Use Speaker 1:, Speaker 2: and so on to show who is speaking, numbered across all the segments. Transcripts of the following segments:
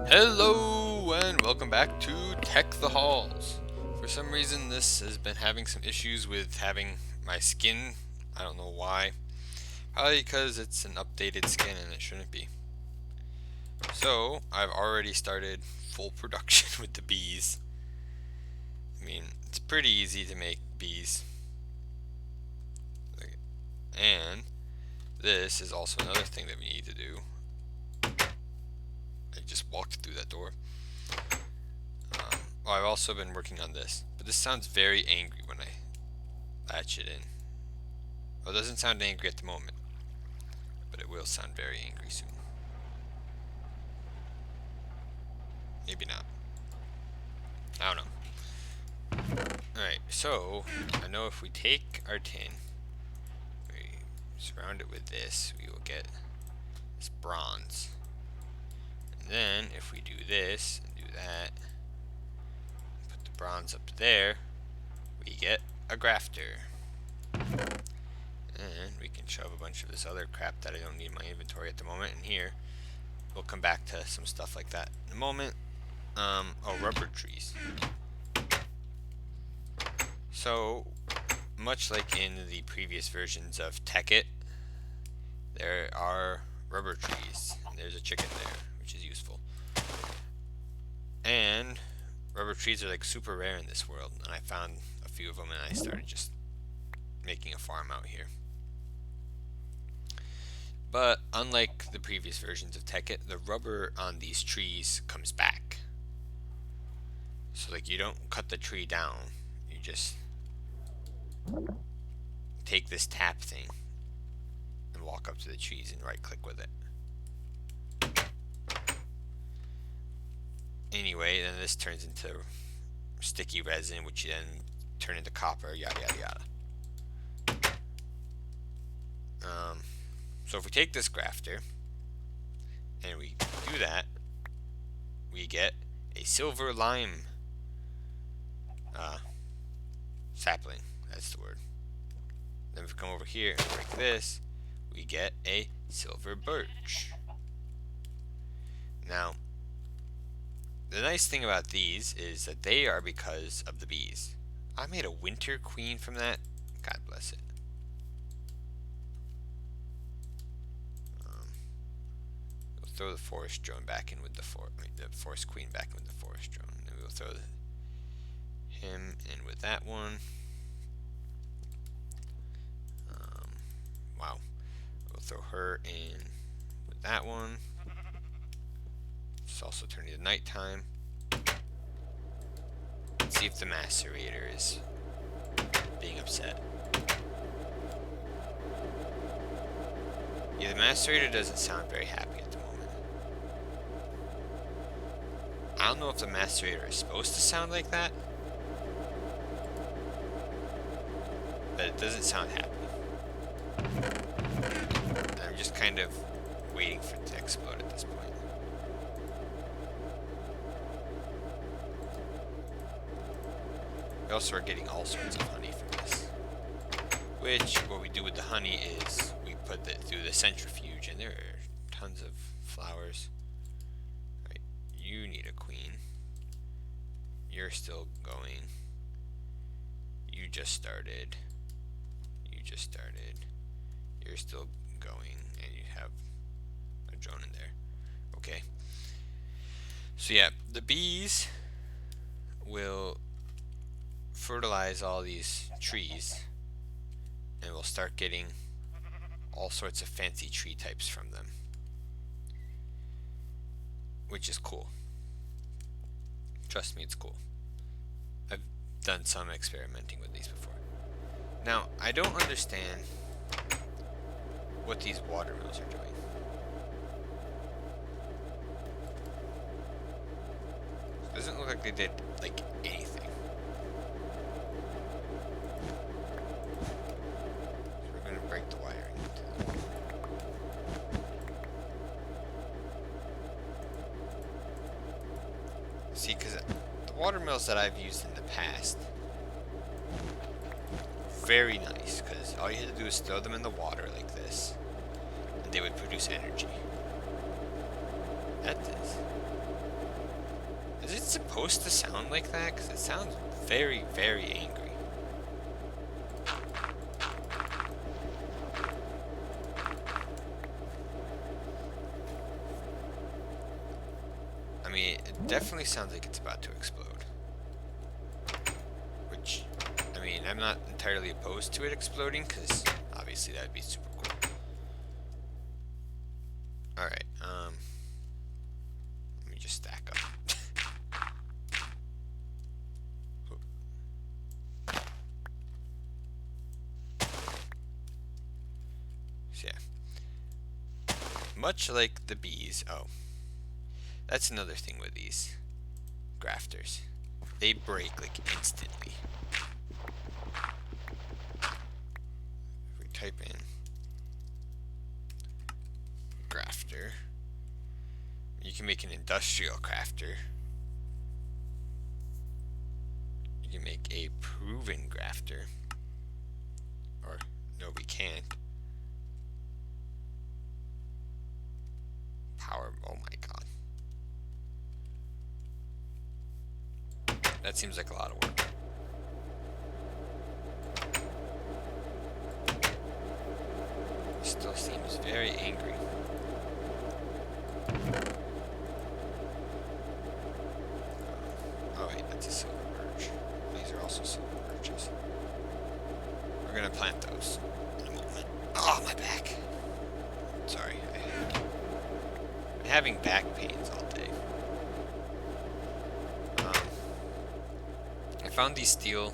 Speaker 1: Hello and welcome back to Tech the Halls. For some reason this has been having some issues with having my skin. I don't know why. Probably because it's an updated skin and it shouldn't be. So I've already started full production with the bees. I mean, it's pretty easy to make bees. And this is also another thing that we need to do. I just walked through that door. I've also been working on this, but this sounds very angry when I latch it in. Well, it doesn't sound angry at the moment, but it will sound very angry soon. Maybe not. I don't know. Alright, so I know if we take our tin, we surround it with this, we will get this bronze. And then if we do this and do that, put the bronze up there, we get a grafter. And we can shove a bunch of this other crap that I don't need in my inventory at the moment in here. We'll come back to some stuff like that in a moment. Rubber trees. So, much like in the previous versions of Tekkit, there are rubber trees. There's a chicken there, which is useful. And rubber trees are like super rare in this world, and I found a few of them and I started just making a farm out here. But unlike the previous versions of Tekkit, the rubber on these trees comes back. So like you don't cut the tree down, you just take this tap thing and walk up to the trees and right click with it. Anyway, then this turns into sticky resin, which you then turn into copper, yada yada yada. So if we take this grafter and we do that, we get a silver lime sapling. That's the word. Then if we come over here and break this, we get a silver birch. Now, the nice thing about these is that they are because of the bees. I made a winter queen from that. God bless it. We'll throw the forest drone back in with the forest queen back in with the forest drone. Then we'll throw him in with that one. Wow. We'll throw her in with that one. It's also turning to nighttime. Let's see if the macerator is being upset. Yeah, the macerator doesn't sound very happy at the moment. I don't know if the macerator is supposed to sound like that, but it doesn't sound happy. I'm just kind of waiting for it to explode at this point. We also are getting all sorts of honey from this. Which, what we do with the honey is we put it through the centrifuge, and there are tons of flowers. Right, you need a queen. You're still going. You just started. You just started. You're still going, and you have a drone in there. Okay. So yeah, the bees will fertilize all these trees, and we'll start getting all sorts of fancy tree types from them, which is cool. Trust me, it's cool. I've done some experimenting with these before. Now, I don't understand what these watermills are doing. It doesn't look like they did like anything. So we're gonna break the wiring into them. See, because the watermills that I've used in the past, very nice, because all you had to do is throw them in the water like this, and they would produce energy. That is it supposed to sound like that? Because it sounds very, very angry. I mean, it definitely sounds like it's about to explode. Which, I mean, I'm not entirely opposed to it exploding, because obviously that would be super cool. Alright, let me just stack up. So yeah, much like the bees. Oh, that's another thing with these grafters. They break like instantly. If we type in grafter, you can make an industrial crafter. You can make a proven grafter. Or, no, we can't. Power, oh my god. That seems like a lot of work. Still seems very angry. Oh wait, that's a silver birch. These are also silver birches. We're gonna plant those in a moment. Oh, my back. Sorry. I'm having back pains all day. I found these steel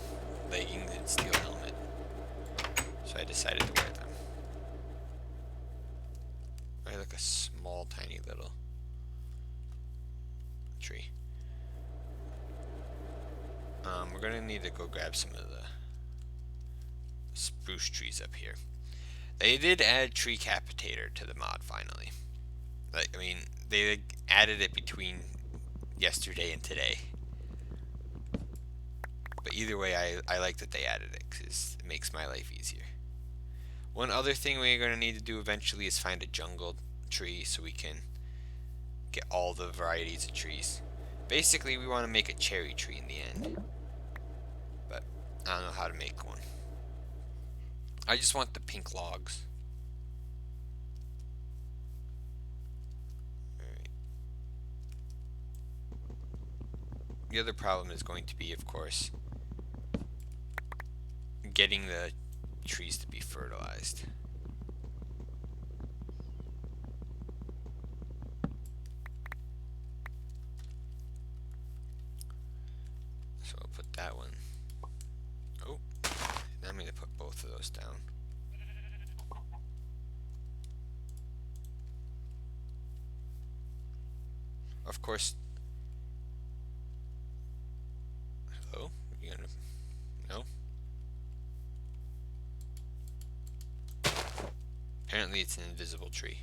Speaker 1: leggings and steel helmet, so I decided to wear them. I look a small, tiny little tree. We're gonna need to go grab some of the spruce trees up here. They did add tree capitator to the mod finally. Like, I mean, they added it between yesterday and today. But either way, I like that they added it because it makes my life easier. One other thing we're going to need to do eventually is find a jungle tree so we can get all the varieties of trees. Basically, we want to make a cherry tree in the end. But I don't know how to make one. I just want the pink logs. Alright. The other problem is going to be, of course, getting the trees to be fertilized. So I'll put that one. Oh, I'm going to put both of those down. Of course. Hello? You gonna? No? Apparently it's an invisible tree.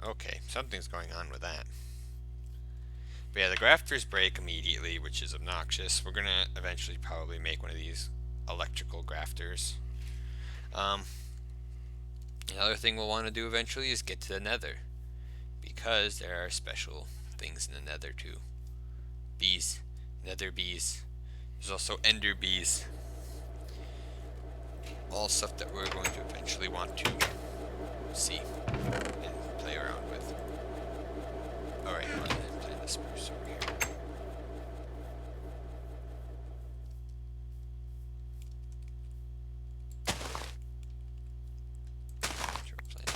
Speaker 1: Okay, something's going on with that. But yeah, the grafters break immediately, which is obnoxious. We're gonna eventually probably make one of these electrical grafters. The other thing we'll want to do eventually is get to the nether, because there are special things in the nether too. Bees, nether bees. There's also ender bees. All stuff that we're going to eventually want to see and play around with. Alright, I'm going to plant the spruce over here. Sure, plant it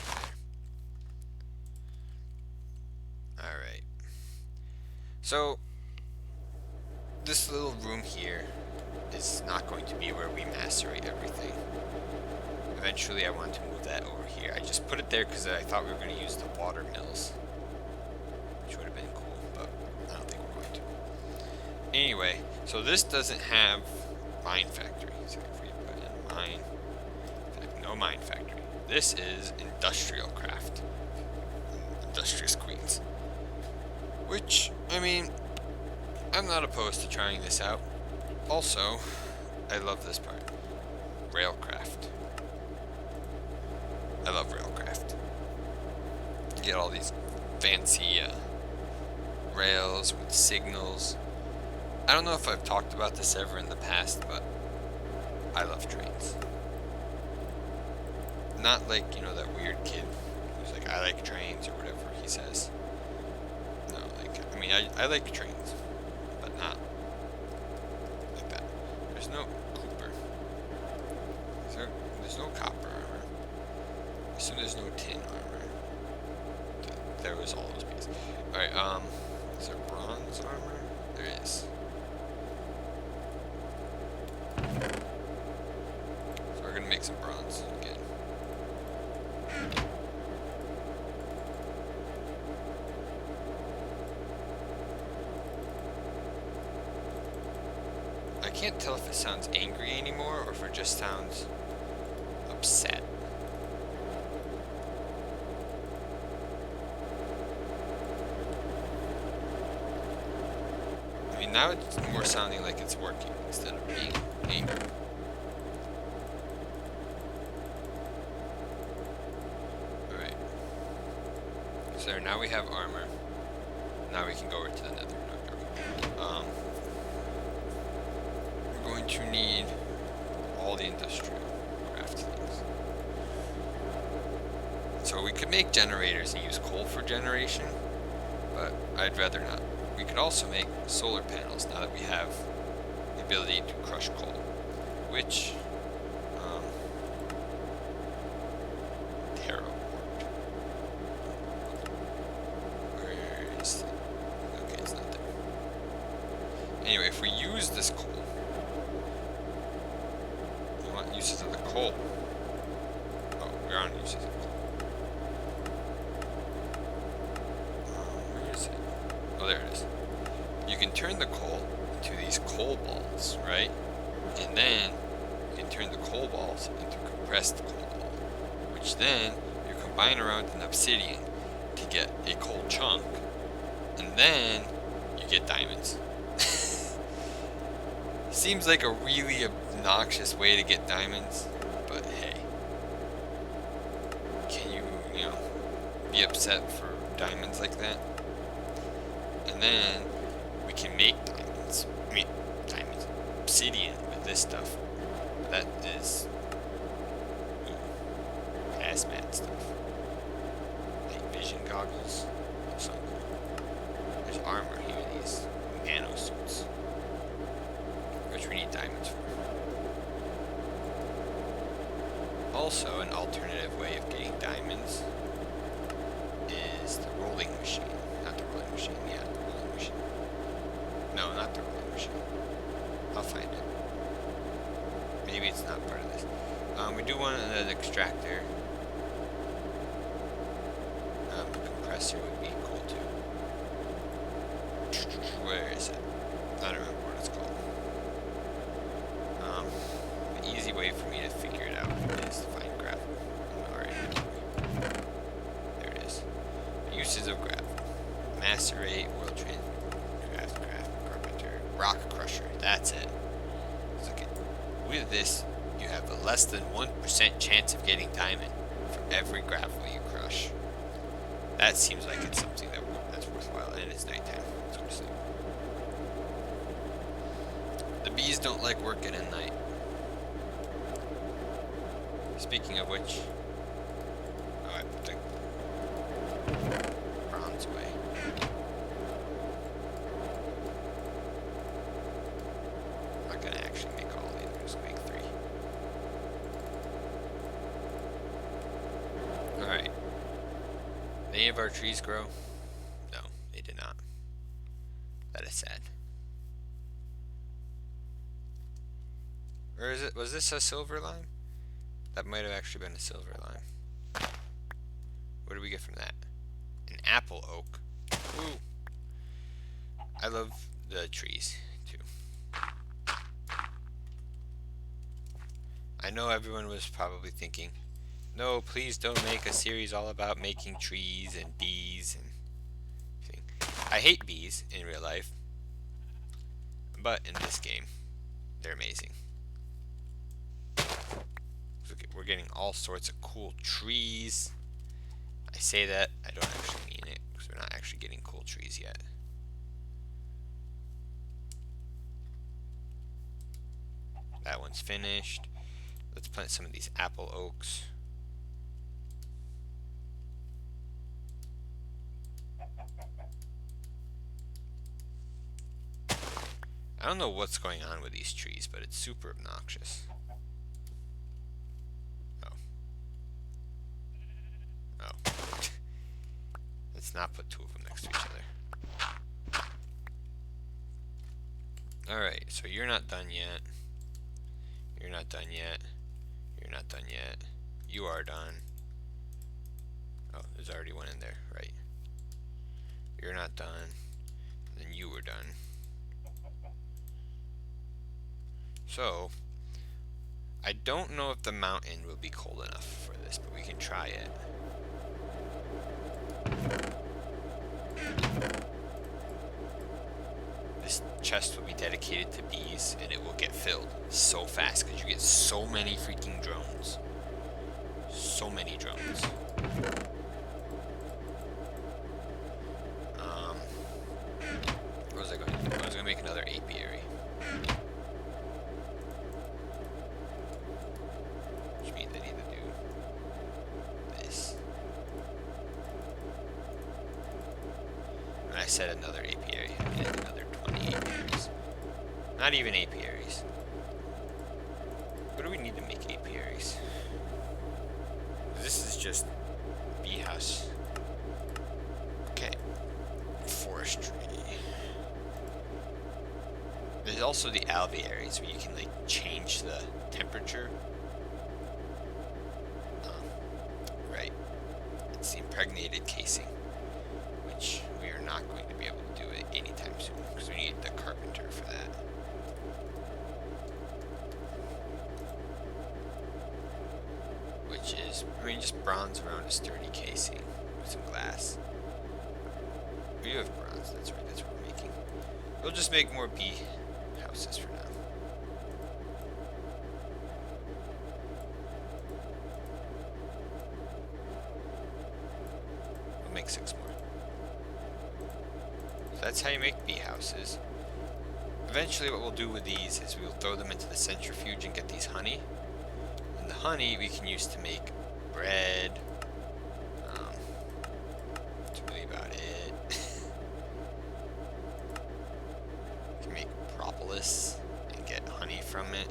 Speaker 1: there. Alright. So, this little room here is not going to be where we macerate everything. Eventually I want to move that over here. I just put it there because I thought we were going to use the water mills, which would have been cool, but I don't think we're going to. Anyway, so this doesn't have mine factory. So if we put in mine, no mine factory. This is industrial craft. Industrious Queens. Which, I mean, I'm not opposed to trying this out. Also, I love this part. Railcraft. I love railcraft. get all these fancy rails with signals. I don't know if I've talked about this ever in the past, but I love trains. Not like, you know, that weird kid who's like, I like trains or whatever he says. No, like, I mean, I like trains, but not like that. There's no Cooper. There's no copper armor. I assume there's no tin armor. There was all those pieces. Alright, is there bronze armor? There is. So we're gonna make some bronze again. I can't tell if it sounds angry anymore or if it just sounds upset. I mean, now it's more sounding like it's working instead of being angry. Alright. So now we have armor. Now we can go over to the nether. We're going to need all the industrial craft things. So we could make generators and use coal for generation, but I'd rather not. We could also make solar panels now that we have the ability to crush coal, which terraformed. Where is it? Okay, it's not there. Anyway, if we use this coal, we want uses of the coal. Oh, we're on uses of coal. Where is it? Oh, there it is. You can turn the coal into these coal balls, right? And then you can turn the coal balls into compressed coal ball, which then you combine around an obsidian to get a coal chunk, and then you get diamonds. Seems like a really obnoxious way to get diamonds, but hey, can you know, be upset for diamonds like that? And then we can make diamonds. I mean, diamonds. Obsidian with this stuff. That is hazmat stuff. Night vision goggles. So there's armor here, these nano suits, which we need diamonds for. Also, an alternative way of getting diamonds is the rolling machine. Not the rolling machine, yeah, the rolling machine. No, not the rolling machine. I'll find it. Maybe it's not part of this. We do want an extractor. A compressor would be cool too. Where is it? I don't remember what it's called. The easy way for me to figure it out is to find gravel. Alright. There it is. Uses of gravel. Macerate, world craft, carpenter, rock crusher. That's it. So with this, you have a less than 1% chance of getting diamond for every gravel you crush. That seems like it's something that's worthwhile, and it's nighttime. Let's go to sleep. The bees don't like working at night. Speaking of which, oh, I put the bronze away. I'm not gonna actually make all these, I'm just gonna make 3. Alright. Did any of our trees grow? No, they did not. That is sad. Or is it, was this a silver lime? That might have actually been a silver lime. What do we get from that? An apple oak. Ooh. I love the trees, too. I know everyone was probably thinking, no, please don't make a series all about making trees and bees and everything. I hate bees in real life, but in this game, they're amazing. We're getting all sorts of cool trees. I say that, I don't actually mean it, because we're not actually getting cool trees yet. That one's finished. Let's plant some of these apple oaks. I don't know what's going on with these trees, but it's super obnoxious. Oh. Oh. Let's not put two of them next to each other. Alright, so you're not done yet. You're not done yet. You're not done yet. You are done. Oh, there's already one in there, right. You're not done. Then you were done. So, I don't know if the mountain will be cold enough for this, but we can try it. This chest will be dedicated to bees, and it will get filled so fast because you get so many freaking drones. So many drones. What was I going to do? I was going to make another apiary. Which means I need to do this. When I said another apiary, I meant another 20 apiaries. Not even apiaries. What do we need to make apiaries? This is just bee house. Okay. Forestry. There's also the alvearies where you can like change the temperature. Right. It's the impregnated casing, which we are not going to be able to do it anytime soon because we need the carpenter for that. Which is, I mean, just bronze around a sturdy casing with some glass. We do have bronze, that's right, that's what we're making. We'll just make more bee houses for now. We'll make 6 more. So that's how you make bee houses. Eventually what we'll do with these is we'll throw them into the centrifuge and get these honey. And the honey we can use to make bread. That's really about it. We can make propolis and get honey from it.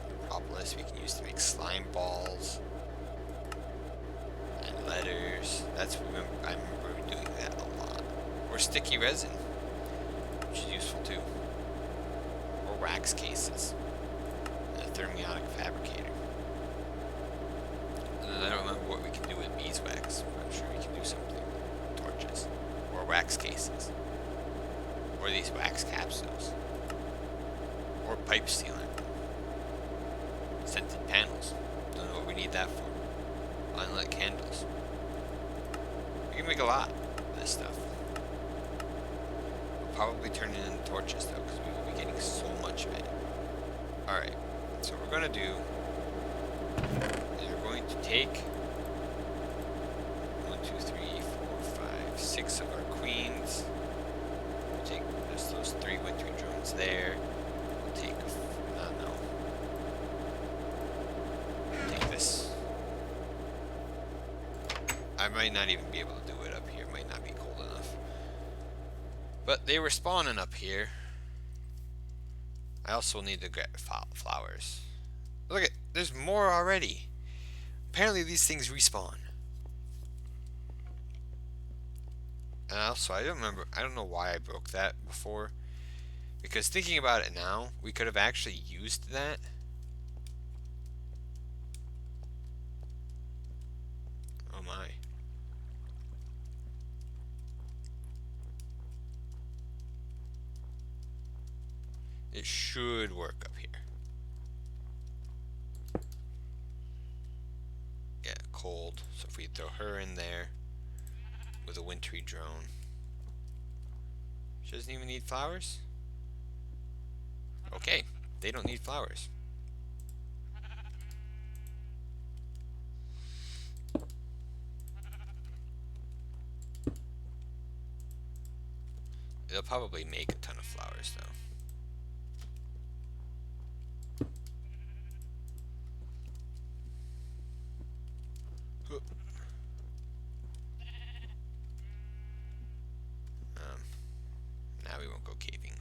Speaker 1: The propolis we can use to make slime balls and letters. I remember doing that a lot. Or sticky resin, which is useful too. Or wax cases. And a thermionic fabricator. I don't remember what we can do with beeswax. I'm sure we can do something. Torches. Or wax cases. Or these wax capsules. Or pipe sealant. Scented panels. Don't know what we need that for. Unlit candles. We can make a lot of this stuff. We'll probably turn it into torches though, because we will be getting so much of it. Alright, so what we're going to do is we're going to take 1, 2, 3, 4, 5, 6 of our queens. We'll take just those 3 wintry drones there. We'll take, we'll take this. I might not even be able to do it up here. It might not be cold enough. But they were spawning up here. I also need to get flowers. Look at, there's more already. Apparently these things respawn. And also, I don't know why I broke that before. Because thinking about it now, we could have actually used that. Oh my. It should work up here. Yeah, cold. So if we throw her in there with a wintry drone. She doesn't even need flowers? Okay, they don't need flowers. They'll probably make a ton of flowers though. Now we won't go caving.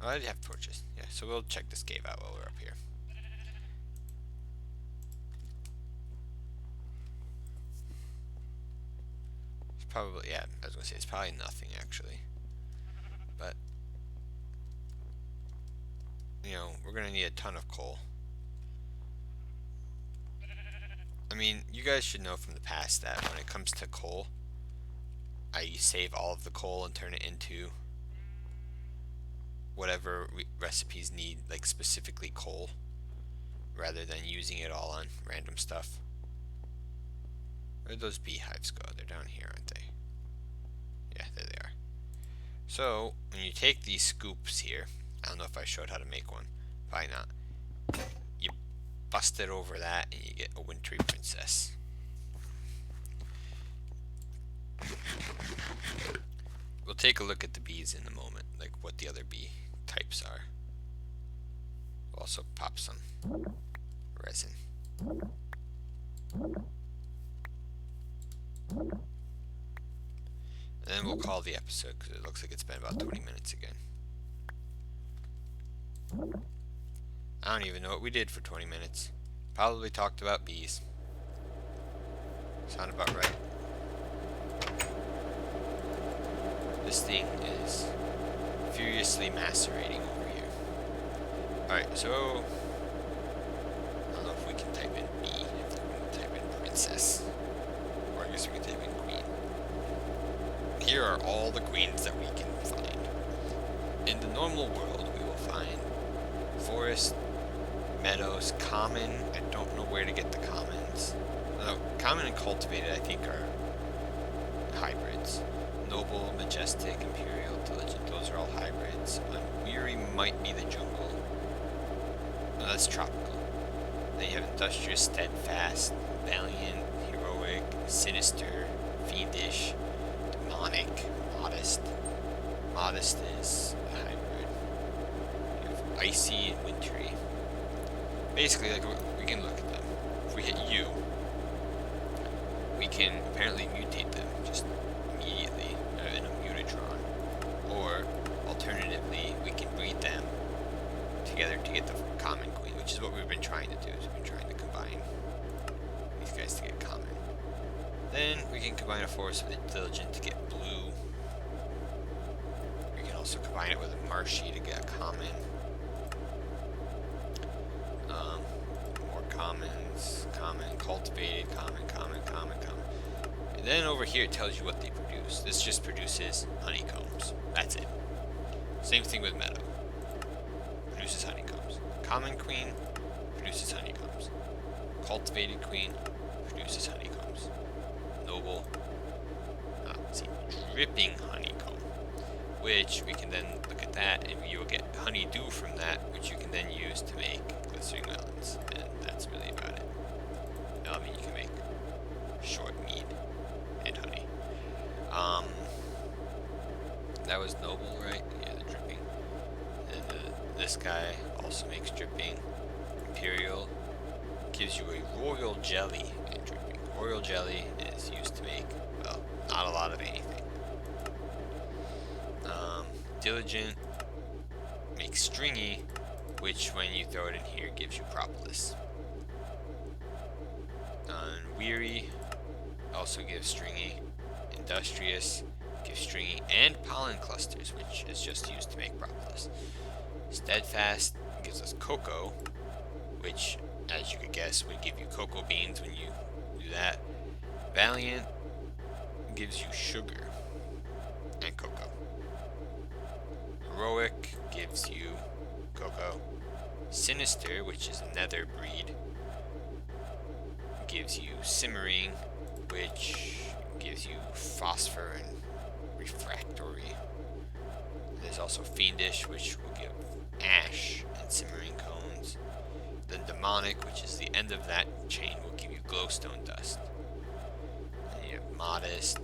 Speaker 1: Oh, I have torches. Yeah, so we'll check this cave out while we're up here. It's probably, yeah, I was gonna say it's probably nothing actually. But, you know, we're gonna need a ton of coal. I mean, you guys should know from the past that when it comes to coal, I save all of the coal and turn it into whatever recipes need, like specifically coal, rather than using it all on random stuff. Where'd those beehives go? They're down here, aren't they? Yeah, there they are. So, when you take these scoops here, I don't know if I showed how to make one, probably not. You bust it over that and you get a wintry princess. We'll take a look at the bees in a moment, like what the other bee types are. We'll also pop some resin. And then we'll call the episode because it looks like it's been about 20 minutes again. I don't even know what we did for 20 minutes. Probably talked about bees. Sound about right. This thing is furiously macerating over here. Alright, so I don't know if we can type in bee, if we can type in princess. Or I guess we can type in queen. Here are all the queens that we can find. In the normal world, we will find forest, meadows, common. I don't know where to get the commons. No, common and cultivated, I think, are hybrids. Noble, majestic, imperial, diligent, those are all hybrids. Unweary might be the jungle. No, that's tropical. Then you have industrious, steadfast, valiant, heroic, sinister, fiendish, demonic, modest. Modest is a hybrid. You have icy and wintry. Basically, like, we can look at them. If we hit U, we can apparently mutate them just immediately in a mutatron. Or, alternatively, we can breed them together to get the common queen, which is what we've been trying to do. Is we've been trying to combine these guys to get common. Then we can combine a forest with a diligent to get blue. We can also combine it with a marshy to get a common. More commons, common, cultivated, common. And then over here it tells you what they produce. This just produces honeycombs. That's it. Same thing with meadow. Produces honeycombs. Common queen produces honeycombs. Cultivated queen produces honeycombs. Noble, dripping honeycomb, which we can then look at that and you will get honeydew from that, which you can then use to make glistering melons, and that's really about it. Now, I mean, you can make short mead and honey. That was noble, right? Yeah, the dripping. And this guy also makes dripping. Imperial gives you a royal jelly and dripping. Royal jelly is used to make, well, not a lot of anything. Diligent makes stringy, which when you throw it in here gives you propolis. Weary also gives stringy. Industrious gives stringy and pollen clusters, which is just used to make propolis. Steadfast gives us cocoa, which, as you could guess, would give you cocoa beans when you do that. Valiant gives you sugar and cocoa. Heroic gives you cocoa. Sinister, which is another breed, gives you simmering, which gives you phosphor and refractory. There's also fiendish, which will give ash and simmering cones. Then demonic, which is the end of that chain, will give you glowstone dust. And you have modest.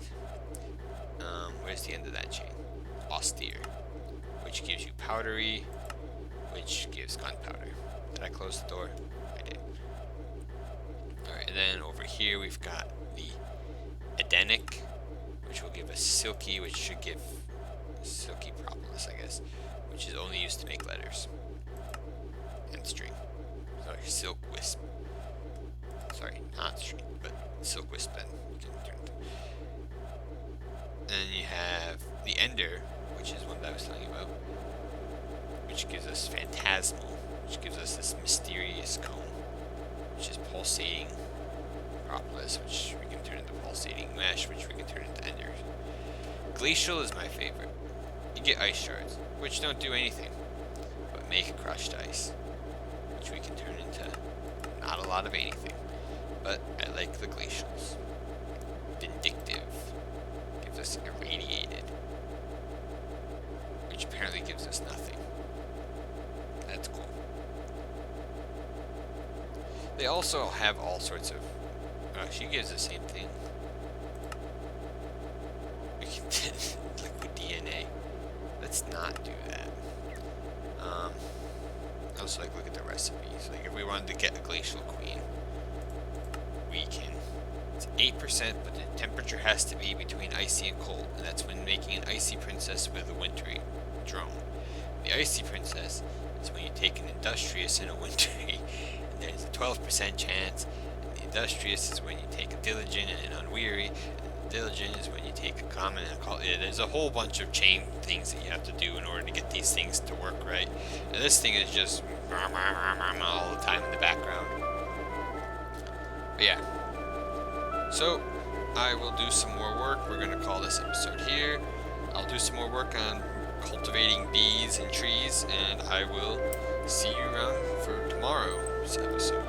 Speaker 1: Where's the end of that chain? austere, which gives you powdery, which gives gunpowder. Did I close the door? I did. Alright, and then over here we've got the Edenic, which will give us silky, which should give silky propolis, I guess, which is only used to make letters and string. Sorry, silk wisp. Sorry, not string, but silk wisp. Then you can turn it. Then you have the Ender, which is one that I was telling you about, which gives us phantasmal, which gives us this mysterious cone, which is pulsating propolis, which we can turn into pulsating mesh, which we can turn into Ender. Glacial is my favorite. You get ice shards, which don't do anything, but make crushed ice, which we can turn into not a lot of anything, but I like the glacials. Vindictive gives us irradiated, which apparently gives us nothing. That's cool. They also have all sorts of... she gives the same thing. We can liquid DNA. Let's not do that. Also, like, look at the recipes. Like, if we wanted to get a glacial queen, we can. It's 8%, but the temperature has to be between icy and cold, and that's when making an icy princess with a wintry drone. The icy princess is when you take an industrious and a wintry, and there's a 12% chance. And the industrious is when you take a diligent and an unweary. Diligent is when you take a common and call it. There's a whole bunch of chain things that you have to do in order to get these things to work right. And this thing is just all the time in the background. But yeah. So I will do some more work. We're gonna call this episode here. I'll do some more work on cultivating bees and trees, and I will see you around for tomorrow's episode.